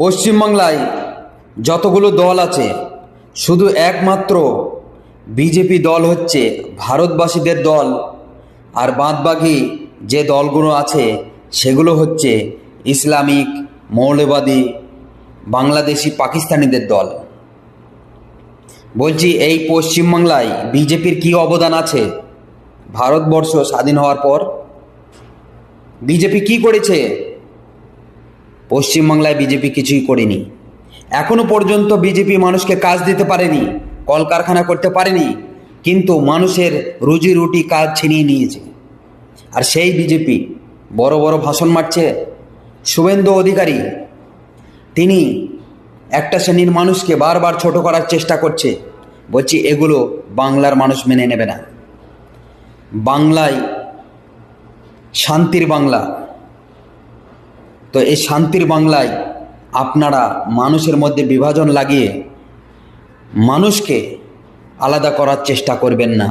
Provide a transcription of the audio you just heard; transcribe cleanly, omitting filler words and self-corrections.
পশ্চিমবাংলায় যতগুলো দল আছে শুধু একমাত্র বিজেপি দল হচ্ছে ভারতবাসীদের দল, আর বাদবাকি যে দলগুলো আছে সেগুলো হচ্ছে ইসলামিক, মৌলবাদী, বাংলাদেশি, পাকিস্তানিদের দল। বলছি, এই পশ্চিমবাংলায় বিজেপির কি অবদান আছে? ভারতবর্ষ স্বাধীন হওয়ার পর বিজেপি কি করেছে? পশ্চিমবাংলায় বিজেপি কিছুই করেনি। এখনো পর্যন্ত বিজেপি মানুষকে কাজ দিতে পারেনি, কলকারখানা করতে পারেনি, কিন্তু মানুষের রুজি রুটি কাজ ছিনিয়ে নিয়েছে। আর সেই বিজেপি বড় বড় ভাষণ মারছে। শুভেন্দু অধিকারী তিনি একটা শ্রেণীর মানুষকে বারবার ছোট করার চেষ্টা করছে। বলছি, এগুলো বাংলার মানুষ মেনে নেবে না। বাংলায় শান্তির বাংলা, তো এই শান্তির বাংলায় আপনারা মানুষের মধ্যে বিভাজন লাগিয়ে মানুষকে আলাদা করার চেষ্টা করবেন না।